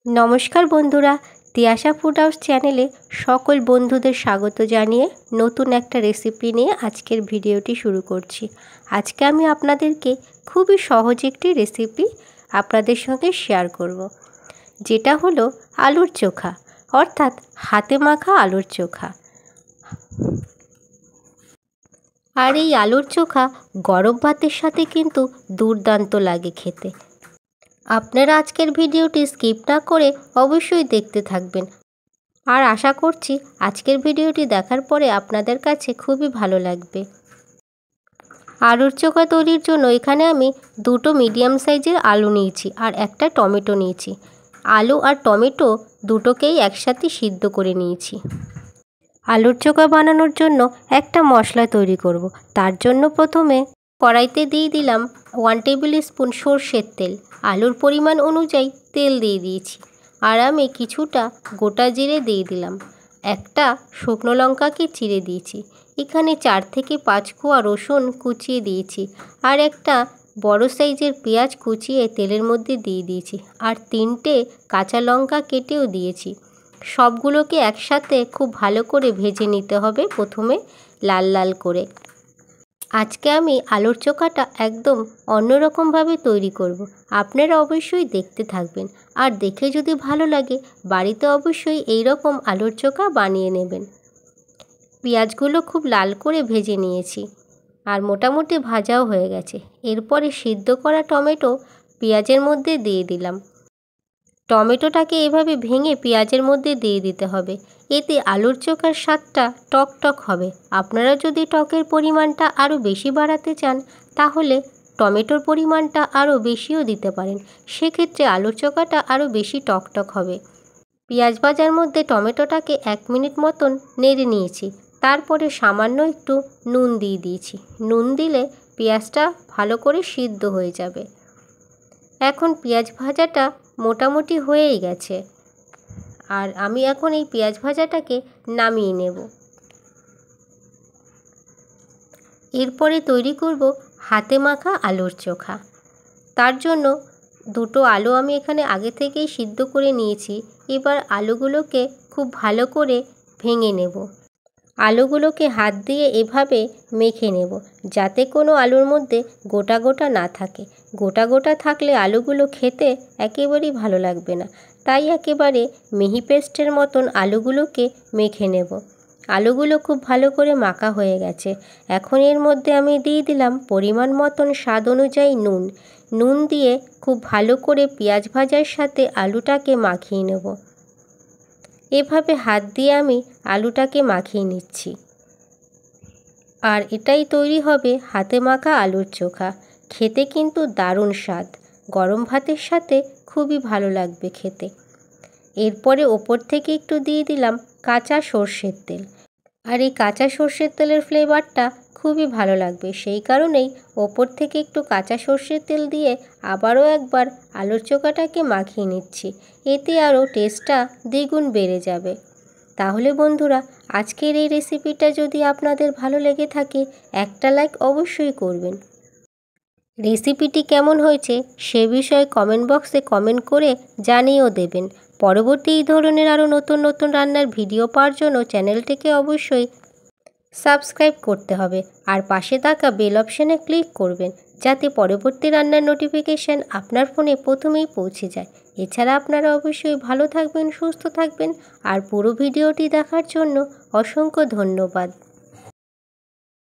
নমস্কার বন্ধুরা, Tiyasha food house চ্যানেলে সকল বন্ধুদের স্বাগত জানিয়ে নতুন একটা রেসিপি নিয়ে আজকের ভিডিওটি শুরু করছি। আজকে আমি আপনাদেরকে খুবই সহজ একটি রেসিপি আপনাদের সঙ্গে শেয়ার করব, যেটা হলো আলুর চোখা, অর্থাৎ হাতে মাখা আলুর চোখা। আর এই আলুর চোখা গরম ভাতের সাথে কিন্তু দুর্দান্ত লাগে খেতে। আপনারা আজকের ভিডিওটি স্কিপ না করে অবশ্যই দেখতে থাকবেন, আর আশা করছি আজকের ভিডিওটি দেখার পরে আপনাদের কাছে খুবই ভালো লাগবে। আলুর চোখা তৈরির জন্য এখানে আমি দুটো মিডিয়াম সাইজের আলু নিয়েছি আর একটা টমেটো নিয়েছি। আলু আর টমেটো দুটোকেই একসাথে সিদ্ধ করে নিয়েছি। আলুর চোখা বানানোর জন্য একটা মশলা তৈরি করব। তার জন্য প্রথমে কড়াইতে দিয়ে দিলাম 1 টেবিল স্পুন সর্ষের তেল। আলুর পরিমাণ অনুযায়ী তেল দিয়ে দিয়েছি। আর আমি কিছুটা গোটা জিরে দিয়ে দিলাম। একটা শুকনো লঙ্কাকে চিড়ে দিয়েছি। এখানে 4 থেকে 5 কোয়া রসুন কুচিয়ে দিয়েছি। আর একটা বড় সাইজের পেঁয়াজ কুচিয়ে তেলের মধ্যে দিয়ে দিয়েছি। আর 3টে কাঁচা লঙ্কা কেটেও দিয়েছি। সবগুলোকে একসাথে খুব ভালো করে ভেজে নিতে হবে, প্রথমে লাল লাল করে। আজকে আমি আলুর চোখাটা একদম অন্যরকমভাবে তৈরি করব। আপনারা অবশ্যই দেখতে থাকবেন, আর দেখে যদি ভালো লাগে বাড়িতে অবশ্যই এই রকম আলুর চোখা বানিয়ে নেবেন। পেঁয়াজগুলো খুব লাল করে ভেজে নিয়েছি, আর মোটামুটি ভাজাও হয়ে গেছে। এরপরে সিদ্ধ করা টমেটো পেঁয়াজের মধ্যে দিয়ে দিলাম। টমেটোটাকে এভাবে ভেঙে পেঁয়াজের মধ্যে দিয়ে দিতে হবে। এতে আলুর চোখার স্বাদটা টক টক হবে। আপনারা যদি টকের পরিমাণটা আরও বেশি বাড়াতে চান তাহলে টমেটোর পরিমাণটা আরও বেশিও দিতে পারেন, সেক্ষেত্রে আলুর চোখাটা আরও বেশি টক টক হবে। পেঁয়াজ ভাজার মধ্যে টমেটোটাকে 1 মিনিট মতন নেড়ে নিয়েছি। তারপরে সামান্য একটু নুন দিয়ে দিয়েছি। নুন দিলে পেঁয়াজটা ভালো করে সিদ্ধ হয়ে যাবে। এখন পেঁয়াজ ভাজাটা মোটামুটি হয়েই গেছে, আর আমি এখন এই পেঁয়াজ ভাজাটাকে নামিয়ে নেব। এরপরে তৈরি করব হাতে মাখা আলুর চোখা। তার জন্য দুটো আলু আমি এখানে আগে থেকেই সিদ্ধ করে নিয়েছি। এবার আলুগুলোকে খুব ভালো করে ভেঙে নেব। আলুগুলোকে হাত দিয়ে এভাবে মেখে নেব, যাতে কোনো আলুর মধ্যে গোটা গোটা না থাকে। গোটা গোটা থাকলে আলুগুলো খেতে একেবারেই ভালো লাগবে না। তাই একেবারে মিহি পেস্টের মতন আলুগুলোকে মেখে নেব। আলুগুলো খুব ভালো করে মাখা হয়ে গেছে। এখন এর মধ্যে আমি দিয়ে দিলাম পরিমাণ মতন স্বাদ অনুযায়ী নুন। নুন দিয়ে খুব ভালো করে পেঁয়াজ ভাজার সাথে আলুটাকে মাখিয়ে নেব। এভাবে হাত দিয়ে আমি আলুটাকে মাখিয়ে নিচ্ছি। আর এটাই তৈরি হবে হাতে মাখা আলুর চোখা। খেতে কিন্তু দারুণ স্বাদ, গরম ভাতের সাথে খুবই ভালো লাগবে খেতে। এরপরে ওপর থেকে একটু দিয়ে দিলাম কাঁচা সর্ষের তেল। আর এই কাঁচা সর্ষের তেলের ফ্লেভারটা খুবই ভালো লাগবে, সেই কারণেই ওপর থেকে একটু কাঁচা সর্ষের তেল দিয়ে আবারও একবার আলুর চোখাটাকে মাখিয়ে নিচ্ছি। এতে আরও টেস্টটা দ্বিগুণ বেড়ে যাবে। তাহলে বন্ধুরা, আজকের এই রেসিপিটা যদি আপনাদের ভালো লেগে থাকে একটা লাইক অবশ্যই করবেন। রেসিপিটি কেমন হয়েছে সে বিষয়ে কমেন্ট বক্সে কমেন্ট করে জানিয়েও দেবেন। পরবর্তী এই ধরনের আরও নতুন নতুন রান্নার ভিডিও পাওয়ার জন্য চ্যানেলটিকে অবশ্যই সাবস্ক্রাইব করতে হবে, আর পাশে থাকা বেল অপশানে ক্লিক করবেন, যাতে পরবর্তী রান্নার নোটিফিকেশান আপনার ফোনে প্রথমেই পৌঁছে যায়। এছাড়া আপনারা অবশ্যই ভালো থাকবেন, সুস্থ থাকবেন, আর পুরো ভিডিওটি দেখার জন্য অসংখ্য ধন্যবাদ।